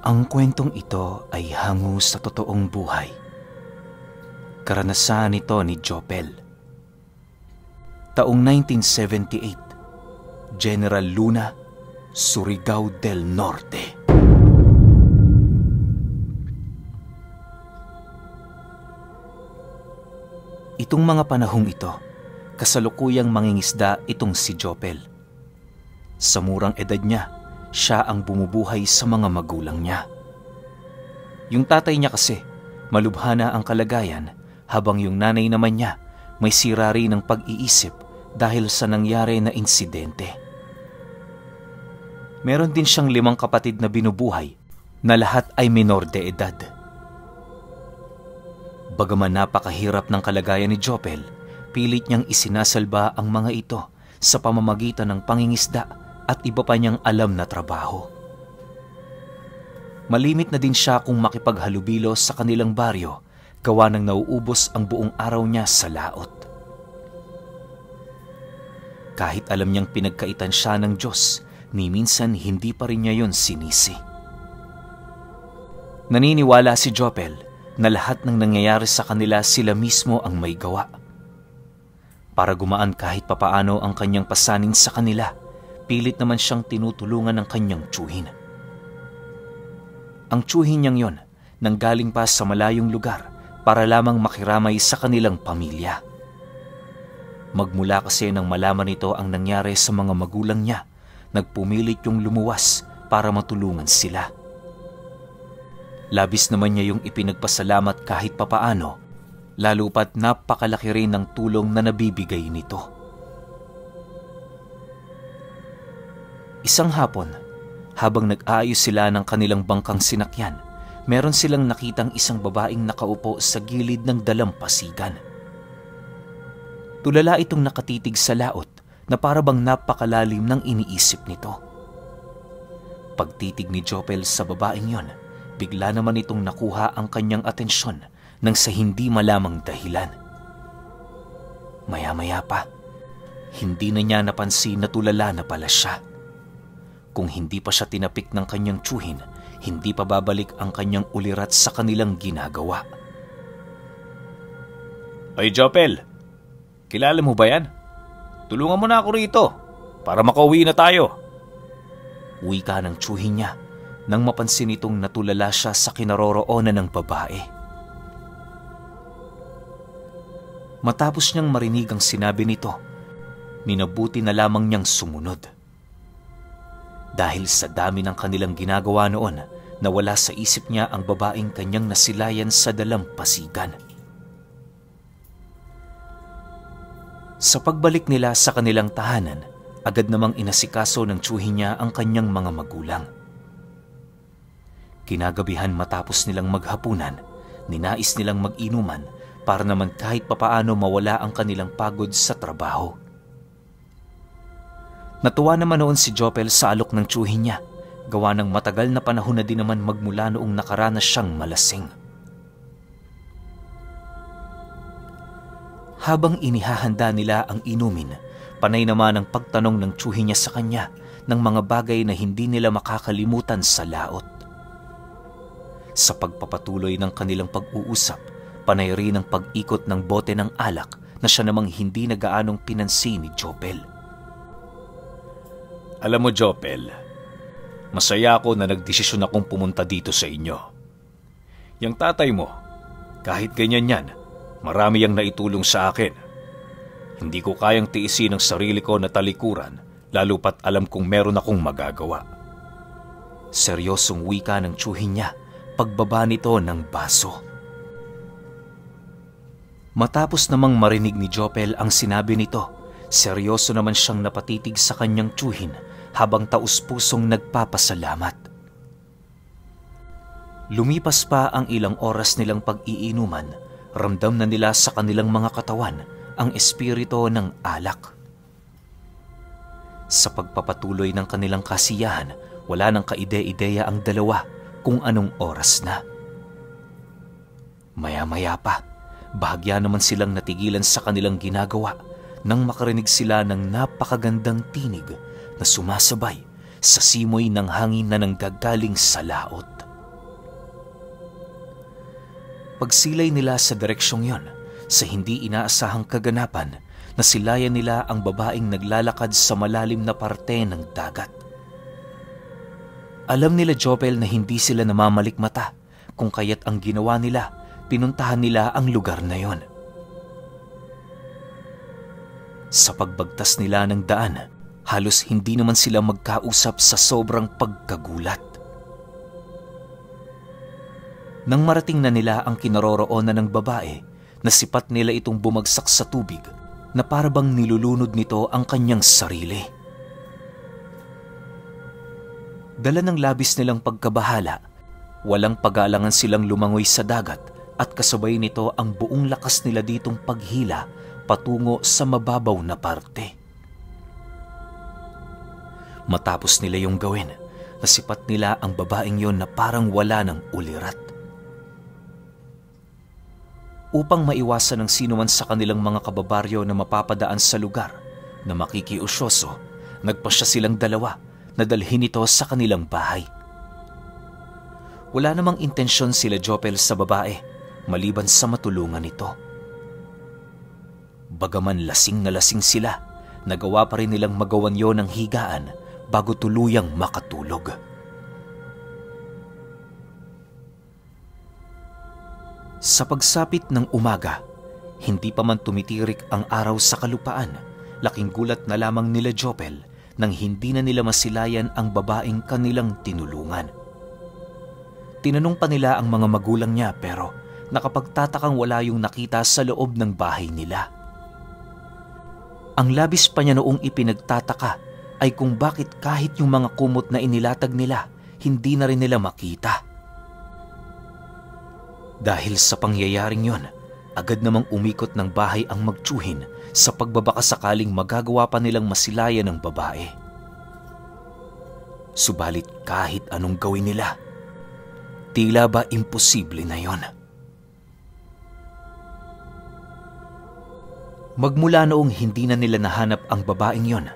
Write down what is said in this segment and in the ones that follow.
Ang kwentong ito ay hango sa totoong buhay. Karanasan ito ni Jopel. Taong 1978, General Luna, Surigao del Norte. Itong mga panahong ito, kasalukuyang mangingisda itong si Jopel. Sa murang edad niya, siya ang bumubuhay sa mga magulang niya. Yung tatay niya kasi, malubha na ang kalagayan, habang yung nanay naman niya may sira rin ng pag-iisip dahil sa nangyari na insidente. Meron din siyang 5 kapatid na binubuhay na lahat ay minor de edad. Bagaman napakahirap ng kalagayan ni Jopel, pilit niyang isinasalba ang mga ito sa pamamagitan ng pangingisda at iba pa niyang alam na trabaho. Malimit na din siya kung makipaghalubilo sa kanilang baryo, gawa ng nauubos ang buong araw niya sa laot. Kahit alam niyang pinagkaitan siya ng Diyos, ni minsan hindi pa rin niya yon sinisi. Naniniwala si Jopel na lahat ng nangyayari sa kanila sila mismo ang may gawa. Para gumaan kahit papaano ang kanyang pasanin sa kanila, pilit naman siyang tinutulungan ng kanyang tiyuhin. Ang tiyuhin niyang yon nanggaling pa sa malayong lugar para lamang makiramay sa kanilang pamilya. Magmula kasi nang malaman nito ang nangyari sa mga magulang niya, nagpumilit yung lumuwas para matulungan sila. Labis naman niya yung ipinagpasalamat kahit papaano, lalo pat napakalaki rin ng tulong na nabibigay nito. Isang hapon, habang nag-aayos sila ng kanilang bangkang sinakyan, meron silang nakitang isang babaeng nakaupo sa gilid ng dalampasigan. Tulala itong nakatitig sa laot na parabang napakalalim ng iniisip nito. Pagtitig ni Jopel sa babaeng yon, bigla naman itong nakuha ang kanyang atensyon nang sa hindi malamang dahilan. Maya-maya pa, hindi na niya napansin na tulala na pala siya. Kung hindi pa siya tinapik ng kanyang tiyuhin, hindi pa babalik ang kanyang ulirat sa kanilang ginagawa. Ay Jopel, kilala mo ba yan? Tulungan mo na ako rito para makauwi na tayo. Wika ng tiyuhin niya nang mapansin itong natulala siya sa kinaroroonan ng babae. Matapos niyang marinig ang sinabi nito, minabuti na lamang niyang sumunod. Dahil sa dami ng kanilang ginagawa noon, nawala sa isip niya ang babaeng kanyang nasilayan sa dalampasigan. Sa pagbalik nila sa kanilang tahanan, agad namang inasikaso ng tiyuhin niya ang kanyang mga magulang. Kinagabihan matapos nilang maghapunan, ninais nilang mag-inuman para naman kahit papaano mawala ang kanilang pagod sa trabaho. Natuwa naman noon si Jopel sa alok ng tiyuhin niya, gawa ng matagal na panahon na din naman magmula noong nakaranas siyang malasing. Habang inihahanda nila ang inumin, panay naman ang pagtanong ng tiyuhin niya sa kanya ng mga bagay na hindi nila makakalimutan sa laot. Sa pagpapatuloy ng kanilang pag-uusap, panay rin ang pag-ikot ng bote ng alak na siya namang hindi nagaanong pinansin ni Jopel. Alam mo Jopel, masaya ako na nagdesisyon akong pumunta dito sa inyo. Yang tatay mo, kahit ganyan yan, marami yang naitulong sa akin. Hindi ko kayang tiisin ang sarili ko na talikuran, lalo pat alam kong meron akong magagawa. Seryosong wika ng tiyuhin niya, pagbaba nito ng baso. Matapos namang marinig ni Jopel ang sinabi nito, seryoso naman siyang napatitig sa kanyang tiyuhin habang taus-pusong nagpapasalamat. Lumipas pa ang ilang oras nilang pag-iinuman, ramdam na nila sa kanilang mga katawan ang espiritu ng alak. Sa pagpapatuloy ng kanilang kasiyahan, wala nang kaide-ideya ang dalawa kung anong oras na. Maya-maya pa, bahagya naman silang natigilan sa kanilang ginagawa nang makarinig sila ng napakagandang tinig na sumasabay sa simoy ng hangin na nanggagaling sa laot. pagsilay nila sa direksyong yon, sa hindi inaasahang kaganapan, nasilayan nila ang babaeng naglalakad sa malalim na parte ng dagat. Alam nila Jopel na hindi sila namamalikmata, kung kaya't ang ginawa nila, pinuntahan nila ang lugar na yon. Sa pagbagtas nila ng daan, halos hindi naman sila magkausap sa sobrang pagkagulat. Nang marating na nila ang kinaroroonan ng babae, nasipat nila itong bumagsak sa tubig na parabang nilulunod nito ang kanyang sarili. Dala ng labis nilang pagkabahala, walang pag-aalangan silang lumangoy sa dagat at kasabay nito ang buong lakas nila ditong paghila patungo sa mababaw na parte. Matapos nila yung gawin, nasipat nila ang babaeng yon na parang wala ng ulirat. Upang maiwasan ng sinuman sa kanilang mga kababaryo na mapapadaan sa lugar na makikiusyoso, nagpasya silang dalawa na dalhin ito sa kanilang bahay. Wala namang intensyon sila Jopel sa babae maliban sa matulungan ito. Bagaman lasing na lasing sila, nagawa pa rin nilang magawan yon ng higaan bago tuluyang makatulog. Sa pagsapit ng umaga, hindi pa man tumitirik ang araw sa kalupaan, laking gulat na lamang nila Jopel nang hindi na nila masilayan ang babaeng kanilang tinulungan. Tinanong pa nila ang mga magulang niya pero nakapagtatakang wala yung nakita sa loob ng bahay nila. Ang labis pa niya noong ipinagtataka ay kung bakit kahit yung mga kumot na inilatag nila, hindi na rin nila makita. Dahil sa pangyayaring yon, agad namang umikot ng bahay ang magtsuhin sa pagbabaka sakaling magagawa pa nilang masilayan ng babae. Subalit kahit anong gawin nila, tila ba imposible na yon. Magmula noong hindi na nila nahanap ang babaeng yon,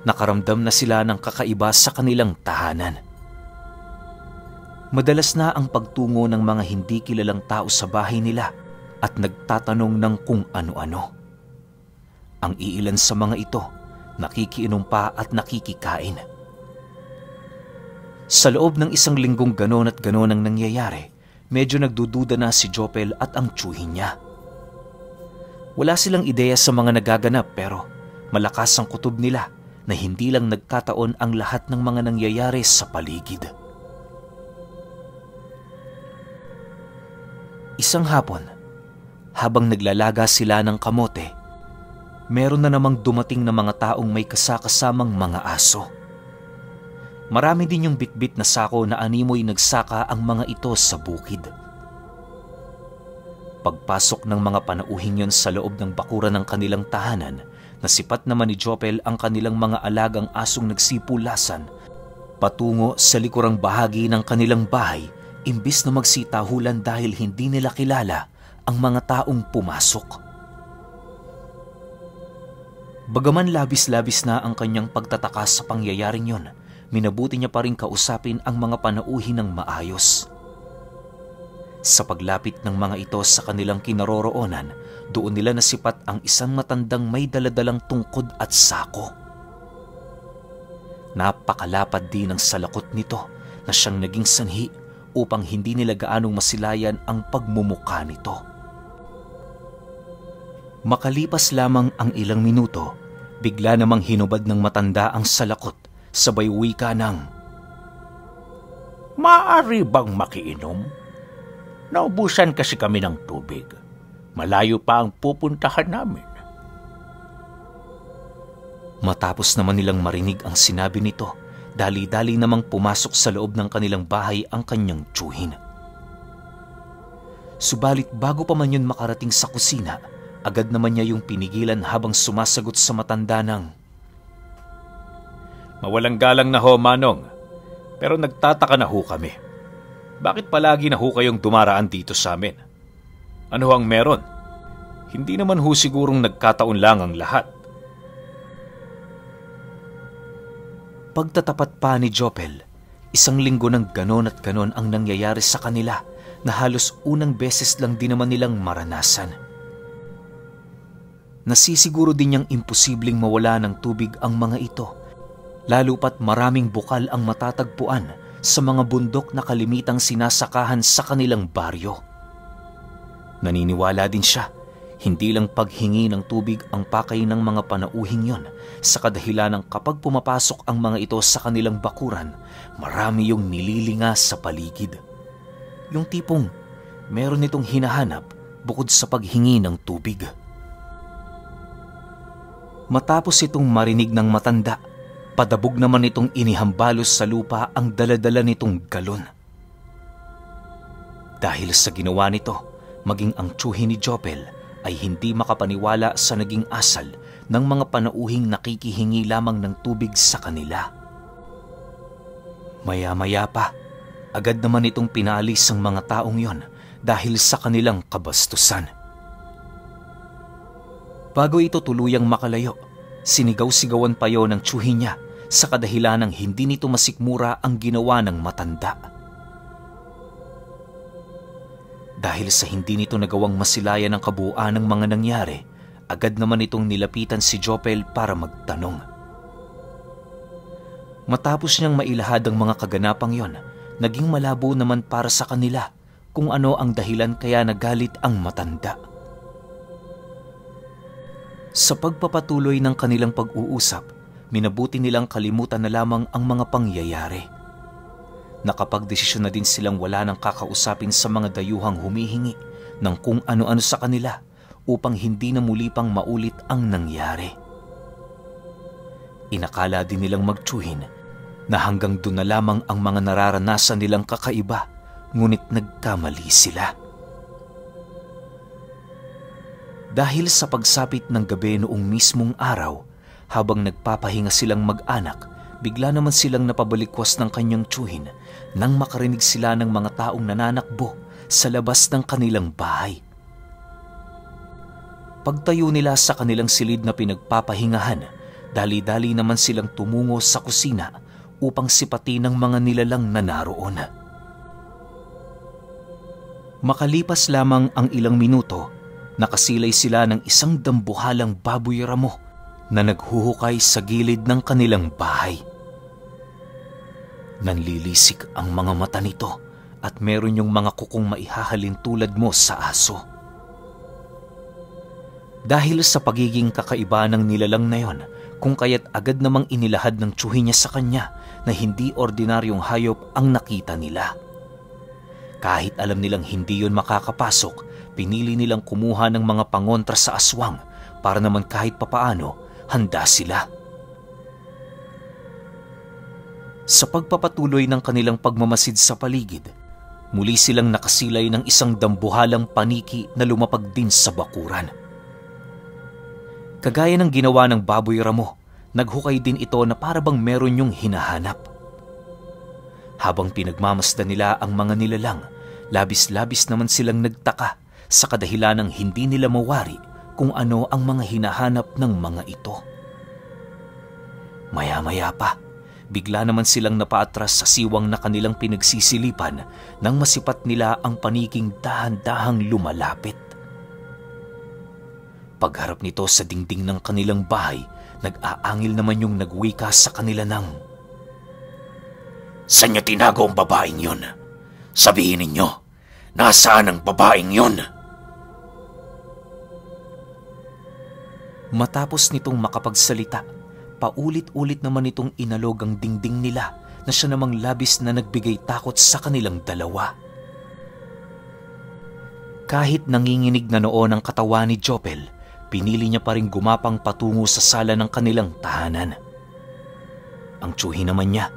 nakaramdam na sila ng kakaiba sa kanilang tahanan. Madalas na ang pagtungo ng mga hindi kilalang tao sa bahay nila at nagtatanong ng kung ano-ano. Ang iilan sa mga ito, nakikiinom pa at nakikikain. Sa loob ng isang linggong ganon at ganon ang nangyayari, medyo nagdududa na si Jopel at ang tsuhin niya. Wala silang ideya sa mga nagaganap pero malakas ang kutob nila na hindi lang nagkataon ang lahat ng mga nangyayari sa paligid. Isang hapon, habang naglalaga sila ng kamote, meron na namang dumating na mga taong may kasakasamang mga aso. Marami din yung bitbit na sako na animoy nagsaka ang mga ito sa bukid. Pagpasok ng mga panauhing yon sa loob ng bakuran ng kanilang tahanan, nasipat naman ni Jopel ang kanilang mga alagang asong nagsipulasan patungo sa likurang bahagi ng kanilang bahay imbis na magsitahulan dahil hindi nila kilala ang mga taong pumasok. Bagaman labis-labis na ang kanyang pagtataka sa pangyayaring yon, minabuti niya pa rin kausapin ang mga panauhin ng maayos. Sa paglapit ng mga ito sa kanilang kinaroroonan, doon nila nasipat ang isang matandang may daladalang tungkod at sako. Napakalapad din ang salakot nito na siyang naging sanhi upang hindi nila gaanong masilayan ang pagmumukha nito. Makalipas lamang ang ilang minuto, bigla namang hinubad ng matanda ang salakot, sabay wika ng, "Maaari bang makiinom? Naubusan kasi kami ng tubig. Malayo pa ang pupuntahan namin." Matapos naman nilang marinig ang sinabi nito, dali-dali namang pumasok sa loob ng kanilang bahay ang kanyang tsuhin. Subalit bago pa man yun makarating sa kusina, agad naman niya yung pinigilan habang sumasagot sa matanda ng, "Mawalang galang na ho, Manong. Pero nagtataka na ho kami. Bakit palagi na ho kayong dumaraan dito sa amin? Ano ang meron? Hindi naman ho sigurong nagkataon lang ang lahat." Pagtatapat pa ni Jopel, isang linggo ng ganon at ganon ang nangyayari sa kanila na halos unang beses lang din naman nilang maranasan. Nasisiguro din niyang imposibleng mawala ng tubig ang mga ito, lalo pat maraming bukal ang matatagpuan sa mga bundok na kalimitang sinasakahan sa kanilang baryo. Naniniwala din siya, hindi lang paghingi ng tubig ang pakay ng mga panauhing yon, sa kadahilanang kapag pumapasok ang mga ito sa kanilang bakuran, marami yung nililinga sa paligid. Yung tipong meron itong hinahanap bukod sa paghingi ng tubig. Matapos itong marinig ng matanda, padabog naman itong inihambalos sa lupa ang daladala nitong galon. Dahil sa ginawa nito, maging ang tiyuhin ni Jopel ay hindi makapaniwala sa naging asal ng mga panauhing nakikihingi lamang ng tubig sa kanila. Maya-maya pa, agad naman itong pinaalis ang mga taong yon dahil sa kanilang kabastusan. Bago ito tuluyang makalayo, sinigaw-sigawan pa yon ng tiyuhin niya sa kadahilanang hindi nito masikmura ang ginawa ng matanda. Dahil sa hindi nito nagawang masilayan ang kabuuan ng mga nangyari, agad naman itong nilapitan si Jopel para magtanong. Matapos niyang mailahad ang mga kaganapang yon, naging malabo naman para sa kanila kung ano ang dahilan kaya nagalit ang matanda. Sa pagpapatuloy ng kanilang pag-uusap, minabuti nilang kalimutan na lamang ang mga pangyayari. Nakapagdesisyon na din silang wala nang kakausapin sa mga dayuhang humihingi ng kung ano-ano sa kanila upang hindi na muli pang maulit ang nangyari. Inakala din nilang magtiyuhin na hanggang doon na lamang ang mga nararanasan nilang kakaiba, ngunit nagkamali sila. Dahil sa pagsapit ng gabi noong mismong araw, habang nagpapahinga silang mag-anak, bigla naman silang napabalikwas ng kanyang tiyuhin nang makarinig sila ng mga taong nananakbo sa labas ng kanilang bahay. Pagtayo nila sa kanilang silid na pinagpapahingahan, dali-dali naman silang tumungo sa kusina upang sipatin ng mga nilalang na naroon. Makalipas lamang ang ilang minuto, nakasilay sila ng isang dambuhalang baboy ramo na naghuhukay sa gilid ng kanilang bahay. Nanlilisik ang mga mata nito at meron yung mga kukong maihahalin tulad mo sa aso. Dahil sa pagiging kakaiba ng nilalang na yon, kung kaya't agad namang inilahad ng tiyuhin niya sa kanya na hindi ordinaryong hayop ang nakita nila. Kahit alam nilang hindi yon makakapasok, pinili nilang kumuha ng mga pangontra sa aswang para naman kahit papaano handa sila. Sa pagpapatuloy ng kanilang pagmamasid sa paligid, muli silang nakasilay ng isang dambuhalang paniki na lumapag din sa bakuran. Kagaya ng ginawa ng baboy ramo, naghukay din ito na para bang meron yung hinahanap. Habang pinagmamasdan nila ang mga nilalang, labis-labis naman silang nagtaka sa kadahilanang hindi nila mawari kung ano ang mga hinahanap ng mga ito. Maya-maya pa, bigla naman silang napaatras sa siwang na kanilang pinagsisilipan nang masipat nila ang paniking dahan-dahang lumalapit. Pagharap nito sa dingding ng kanilang bahay, nag-aangil naman yung nagwika sa kanila ng, "Saan niyo tinago ang babaeng yun? Sabihin ninyo, nasaan ang babaeng yun?" Matapos nitong makapagsalita, paulit-ulit naman itong inalog ang dingding nila na siya namang labis na nagbigay takot sa kanilang dalawa. Kahit nanginginig na noon ang katawan ni Jopel, pinili niya pa rin gumapang patungo sa sala ng kanilang tahanan. Ang tiyuhin naman niya,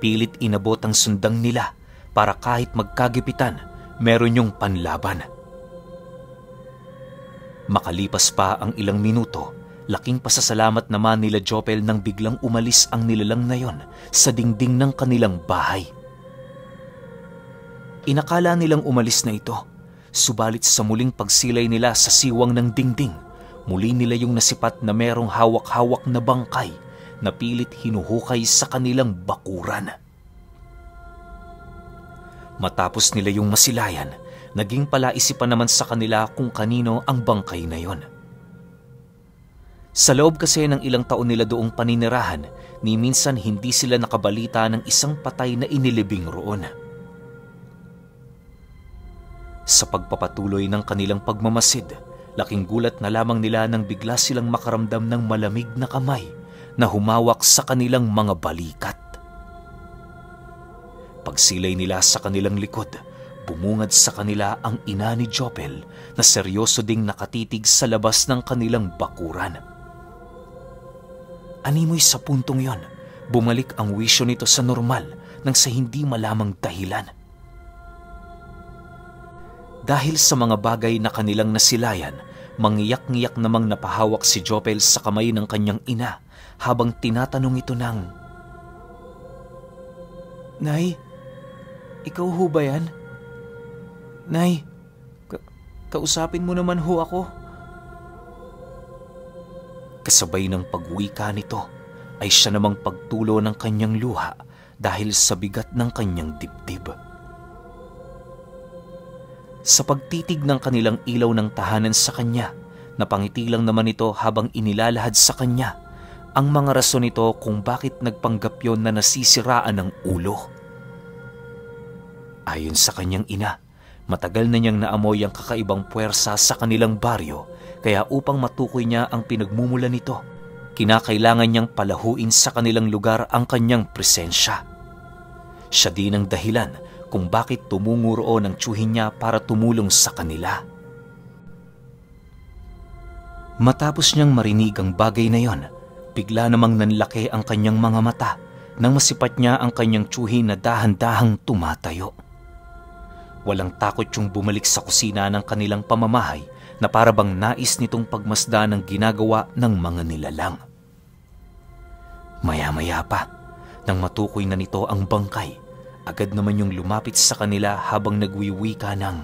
pilit inabot ang sundang nila para kahit magkagipitan, meron yung panlaban. Makalipas pa ang ilang minuto, laking pasasalamat naman nila Jopel nang biglang umalis ang nilalang na yon sa dingding ng kanilang bahay. Inakala nilang umalis na ito, subalit sa muling pagsilay nila sa siwang ng dingding, muli nila yung nasipat na merong hawak-hawak na bangkay na pilit hinuhukay sa kanilang bakuran. Matapos nila yung masilayan, naging palaisipan naman sa kanila kung kanino ang bangkay na yon. Sa loob kasi ng ilang taon nila doong paninirahan, ni minsan hindi sila nakabalita ng isang patay na inilibing roon. Sa pagpapatuloy ng kanilang pagmamasid, laking gulat na lamang nila nang bigla silang makaramdam ng malamig na kamay na humawak sa kanilang mga balikat. Pagsilay nila sa kanilang likod, bumungad sa kanila ang ina ni Jopel na seryoso ding nakatitig sa labas ng kanilang bakuran. Animoy sa puntong yon, bumalik ang wisyo nito sa normal nang sa hindi malamang dahilan. Dahil sa mga bagay na kanilang nasilayan, mangiyak-ngiyak namang napahawak si Jopel sa kamay ng kanyang ina habang tinatanong ito ng, "Nay, ikaw ho ba yan? Nay, kausapin mo naman ho ako." Kasabay ng pagwika nito ay siya namang pagtulo ng kanyang luha dahil sa bigat ng kanyang dibdib. Sa pagtitig ng kanilang ilaw ng tahanan sa kanya, napangiti lang naman ito habang inilalahad sa kanya ang mga rason nito kung bakit nagpanggap yon na nasisiraan ng ulo. Ayon sa kanyang ina, matagal na niyang naamoy ang kakaibang puwersa sa kanilang baryo, kaya upang matukoy niya ang pinagmumula nito, kinakailangan niyang palahuin sa kanilang lugar ang kanyang presensya. Siya din ang dahilan kung bakit tumungo roon ang tiyuhin niya para tumulong sa kanila. Matapos niyang marinig ang bagay na yon, bigla namang nanlaki ang kanyang mga mata nang masipat niya ang kanyang tiyuhin na dahan-dahang tumatayo. Walang takot yung bumalik sa kusina ng kanilang pamamahay na para bang nais nitong pagmasdan ng ginagawa ng mga nilalang. Maya-maya pa, nang matukoy na nito ang bangkay, agad naman yung lumapit sa kanila habang nagwiwika ng,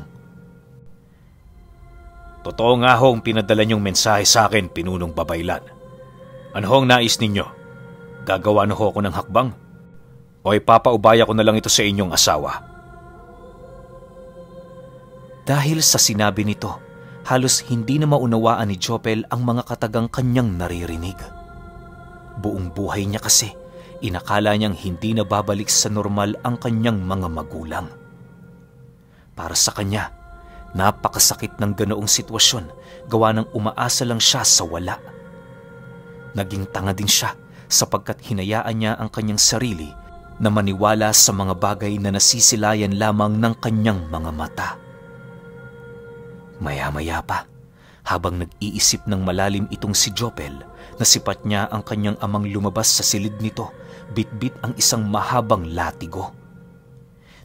"Totoo nga hong pinadala niyong mensahe sa akin, Pinunong Babaylan. Ano hong nais ninyo? Gagawa na ho ako ng hakbang? O ipapaubaya ko na lang ito sa inyong asawa?" Dahil sa sinabi nito, halos hindi na maunawaan ni Jopel ang mga katagang kanyang naririnig. Buong buhay niya kasi, inakala niyang hindi na babalik sa normal ang kanyang mga magulang. Para sa kanya, napakasakit ng ganoong sitwasyon, gawa ng umaasa lang siya sa wala. Naging tanga din siya sapagkat hinayaan niya ang kanyang sarili na maniwala sa mga bagay na nasisilayan lamang ng kanyang mga mata. Maya-maya pa, habang nag-iisip ng malalim itong si Jopel, nasipat niya ang kanyang amang lumabas sa silid nito, bit-bit ang isang mahabang latigo.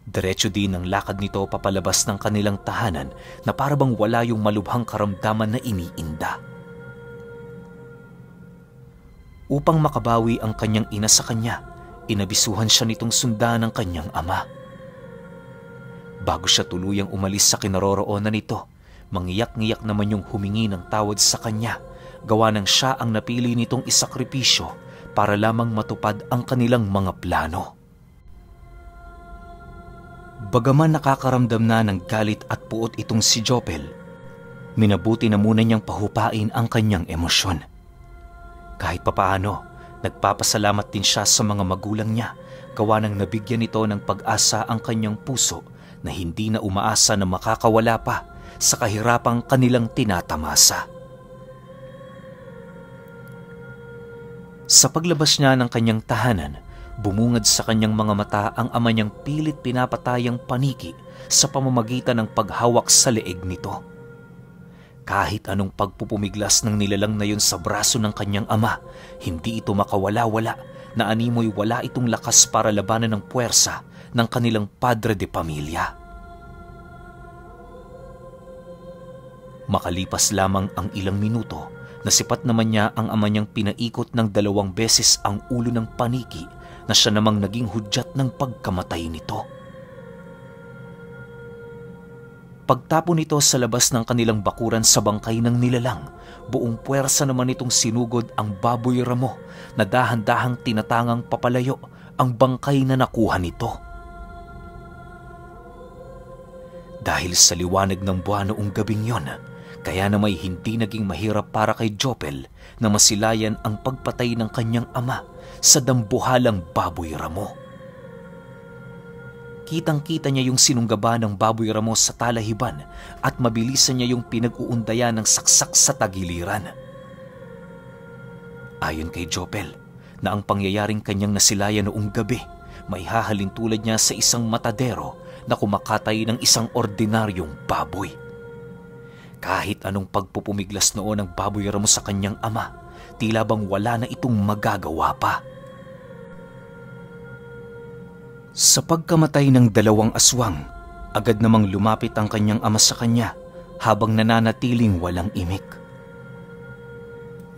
Diretso din ang lakad nito papalabas ng kanilang tahanan na parabang wala yung malubhang karamdaman na iniinda. Upang makabawi ang kanyang ina sa kanya, inabisuhan siya nitong sundan ng kanyang ama. Bago siya tuluyang umalis sa kinaroroonan nito, mangiyak-ngiyak naman yung humingi ng tawad sa kanya, gawa ng siya ang napili nitong isakripisyo para lamang matupad ang kanilang mga plano. Bagaman nakakaramdam na ng galit at puot itong si Jopel, minabuti na muna niyang pahupain ang kanyang emosyon. Kahit papaano, nagpapasalamat din siya sa mga magulang niya, gawa ng nabigyan nito ng pag-asa ang kanyang puso na hindi na umaasa na makakawala pa sa kahirapang kanilang tinatamasa. Sa paglabas niya ng kanyang tahanan, bumungad sa kanyang mga mata ang ama niyang pilit pinapatayang paniki sa pamamagitan ng paghawak sa leeg nito. Kahit anong pagpupumiglas ng nilalang na yun sa braso ng kanyang ama, hindi ito makawala-wala na animoy wala itong lakas para labanan ng puwersa ng kanilang padre de pamilya. Makalipas lamang ang ilang minuto, nasipat naman niya ang ama niyang pinaikot ng 2 beses ang ulo ng paniki na siya namang naging hudyat ng pagkamatay nito. Pagtapo nito sa labas ng kanilang bakuran sa bangkay ng nilalang, buong puwersa naman itong sinugod ang baboy ramo na dahan-dahang tinatangang papalayo ang bangkay na nakuha nito. Dahil sa liwanag ng buwan noong gabing yon, kaya na may hindi naging mahirap para kay Jopel na masilayan ang pagpatay ng kanyang ama sa dambuhalang baboy ramo. Kitang-kita niya yung sinunggaba ng baboy ramo sa talahiban at mabilisan niya yung pinag-uundayan ng saksak sa tagiliran. Ayon kay Jopel, na ang pangyayaring kanyang nasilayan noong gabi, may hahalin tulad niya sa isang matadero na kumakatay ng isang ordinaryong baboy. Kahit anong pagpupumiglas noon ng baboy ramo sa kanyang ama, tila bang wala na itong magagawa pa. Sa pagkamatay ng dalawang aswang, agad namang lumapit ang kanyang ama sa kanya habang nananatiling walang imik.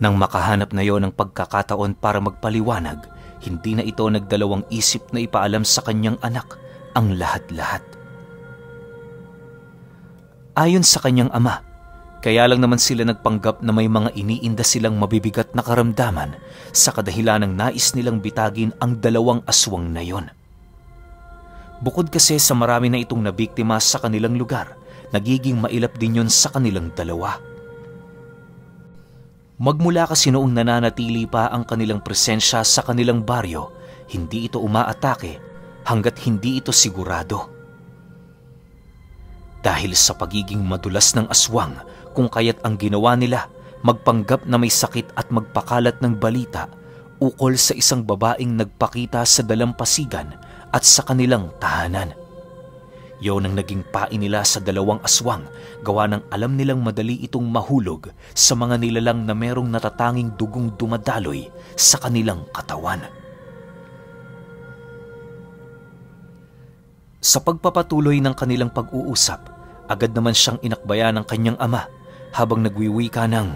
Nang makahanap na yon ng pagkakataon para magpaliwanag, hindi na ito nagdalawang isip na ipaalam sa kanyang anak ang lahat-lahat. Ayon sa kanyang ama, kaya lang naman sila nagpanggap na may mga iniinda silang mabibigat na karamdaman sa kadahilan ng nais nilang bitagin ang dalawang aswang na yon. Bukod kasi sa marami na itong nabiktima sa kanilang lugar, nagiging mailap din yon sa kanilang dalawa. Magmula kasi noong nananatili pa ang kanilang presensya sa kanilang baryo, hindi ito umaatake hanggat hindi ito sigurado. Dahil sa pagiging madulas ng aswang, kung kaya't ang ginawa nila, magpanggap na may sakit at magpakalat ng balita ukol sa isang babaeng nagpakita sa dalampasigan at sa kanilang tahanan. Yon ang naging pain nila sa dalawang aswang, gawa ng alam nilang madali itong mahulog sa mga nilalang na merong natatanging dugong dumadaloy sa kanilang katawan. Sa pagpapatuloy ng kanilang pag-uusap, agad naman siyang inakbayan ng kanyang ama habang nagwiwika ng,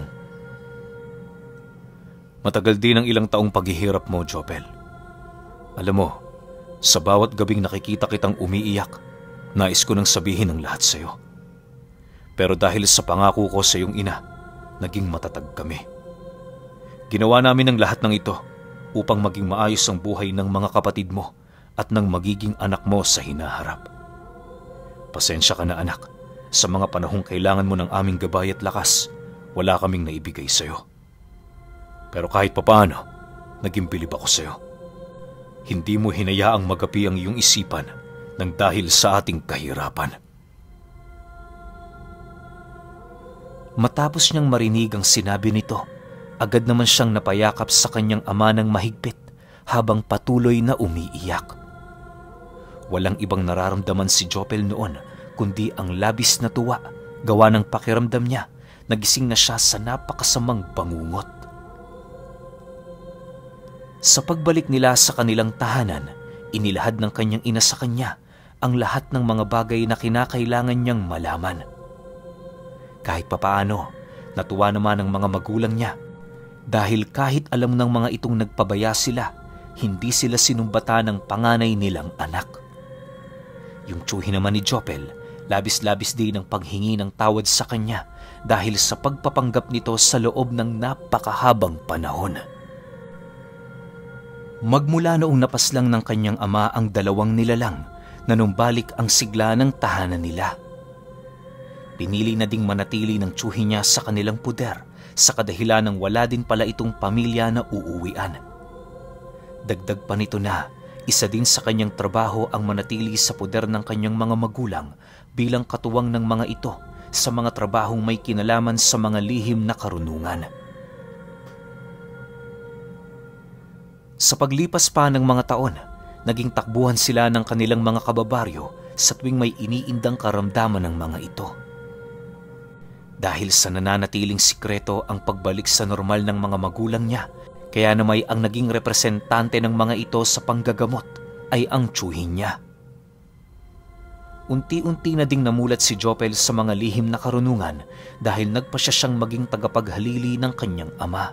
"Matagal din ang ilang taong paghihirap mo, Jopel. Alam mo, sa bawat gabing nakikita kitang umiiyak, nais ko nang sabihin ang lahat sa iyo. Pero dahil sa pangako ko sa iyong ina, naging matatag kami. Ginawa namin ang lahat ng ito upang maging maayos ang buhay ng mga kapatid mo at ng magiging anak mo sa hinaharap. Pasensya ka na, anak. Sa mga panahong kailangan mo ng aming gabay at lakas, wala kaming naibigay sa iyo. Pero kahit papaano, naging bilib ako sa iyo. Hindi mo hinayaang magapi ang iyong isipan nang dahil sa ating kahirapan." Matapos niyang marinig ang sinabi nito, agad naman siyang napayakap sa kanyang ama ng mahigpit habang patuloy na umiiyak. Walang ibang nararamdaman si Jopel noon kundi ang labis na tuwa, gawa ng pakiramdam niya nagising na siya sa napakasamang bangungot. Sa pagbalik nila sa kanilang tahanan, inilahad ng kanyang ina sa kanya ang lahat ng mga bagay na kinakailangan niyang malaman. Kahit papaano, natuwa naman ang mga magulang niya dahil kahit alam ng mga itong nagpabaya sila, hindi sila sinumbata ng panganay nilang anak. Yung tiyuhin naman ni Jopel, labis-labis din ang paghingi ng tawad sa kanya dahil sa pagpapanggap nito sa loob ng napakahabang panahon. Magmula noong napaslang ng kanyang ama ang dalawang nilalang, nanumbalik ang sigla ng tahanan nila. Pinili na ding manatili ng tiyuhin niya sa kanilang puder sa kadahilan ng wala din pala itong pamilya na uuwian. Dagdag pa nito na isa din sa kanyang trabaho ang manatili sa puder ng kanyang mga magulang bilang katuwang ng mga ito sa mga trabahong may kinalaman sa mga lihim na karunungan. Sa paglipas pa ng mga taon, naging takbuhan sila ng kanilang mga kababaryo sa tuwing may iniindang karamdaman ng mga ito. Dahil sa nananatiling sikreto ang pagbalik sa normal ng mga magulang niya, kaya naman ang naging representante ng mga ito sa panggagamot ay ang tiyuhin niya. Unti-unti na ding namulat si Jopel sa mga lihim na karunungan dahil nagpasya siyang maging tagapaghalili ng kanyang ama.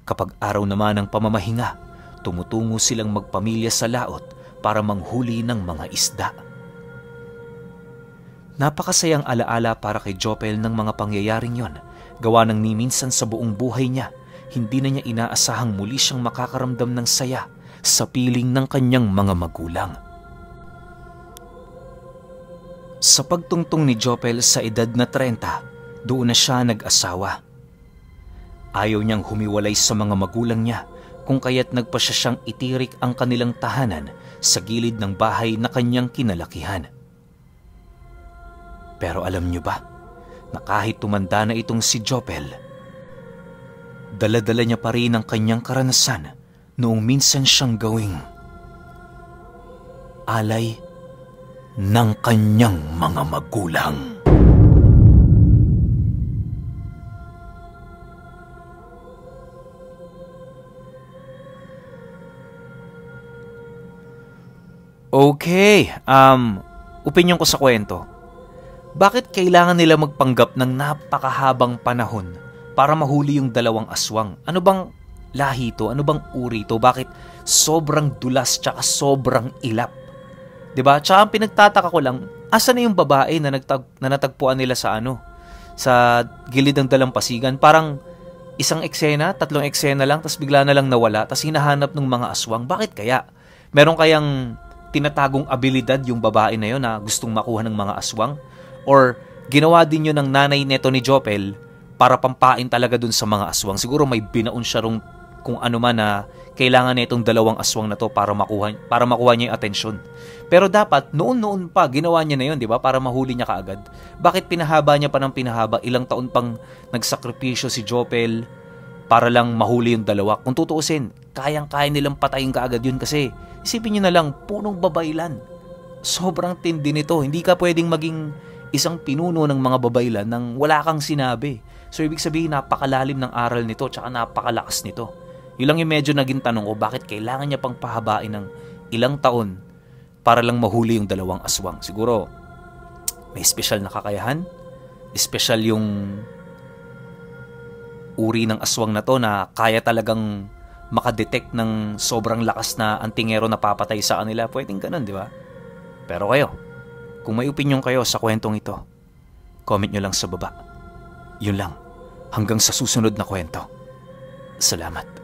Kapag araw naman ng pamamahinga, tumutungo silang magpamilya sa laot para manghuli ng mga isda. Napakasayang alaala para kay Jopel ng mga pangyayaring yon, gawa ng ni minsan sa buong buhay niya, hindi na niya inaasahang muli siyang makakaramdam ng saya sa piling ng kanyang mga magulang. Sa pagtungtong ni Jopel sa edad na 30, doon na siya nag-asawa. Ayaw niyang humiwalay sa mga magulang niya, kung kaya't nagpa siya siyang itirik ang kanilang tahanan sa gilid ng bahay na kanyang kinalakihan. Pero alam niyo ba na kahit tumanda na itong si Jopel, dala-dala niya pa rin ang kanyang karanasan noong minsan siyang gawing alay ng kanyang mga magulang. Okay, opinyon ko sa kwento. Bakit kailangan nila magpanggap ng napakahabang panahon para mahuli yung dalawang aswang? Ano bang lahi to? Ano bang uri to? Bakit sobrang dulas tsaka sobrang ilap? 'Di ba? Tsaka ang pinagtataka ko lang, asan na yung babae na natagpuan nila sa sa gilid ng dalampasigan? Parang isang eksena, 3 eksena lang, tapos bigla na lang nawala, tapos hinahanap ng mga aswang. Bakit kaya? Meron kayang tinatagong abilidad yung babae na yon na gustong makuha ng mga aswang? Or ginawa din yun ng nanay neto ni Jopel para pampain talaga dun sa mga aswang? Siguro may binaon siya rong kung ano man na kailangan na itong dalawang aswang na to para makuha niya yung atensyon. Pero dapat, noon pa, ginawa niya na yun, di ba? Para mahuli niya kaagad. Bakit pinahaba niya pa ng pinahaba? Ilang taon pang nagsakripisyo si Jopel para lang mahuli yung dalawa. Kung tutuusin, kayang-kaya nilang patayin kaagad yun kasi isipin niyo na lang, punong babaylan. Sobrang tindi nito. Hindi ka pwedeng maging isang pinuno ng mga babaylan nang wala kang sinabi. So, ibig sabihin, napakalalim ng aral nito tsaka napakalakas nito. Yun lang yung medyo naging tanong ko, bakit kailangan niya pang pahabain ng ilang taon para lang mahuli yung dalawang aswang? Siguro, may special na kakayahan. Special yung uri ng aswang na to na kaya talagang makadetect ng sobrang lakas na antingero na papatay sa kanila. Pwedeng ganun, di ba? Pero kayo, kung may opinion kayo sa kwentong ito, comment nyo lang sa baba. Yun lang. Hanggang sa susunod na kwento. Salamat.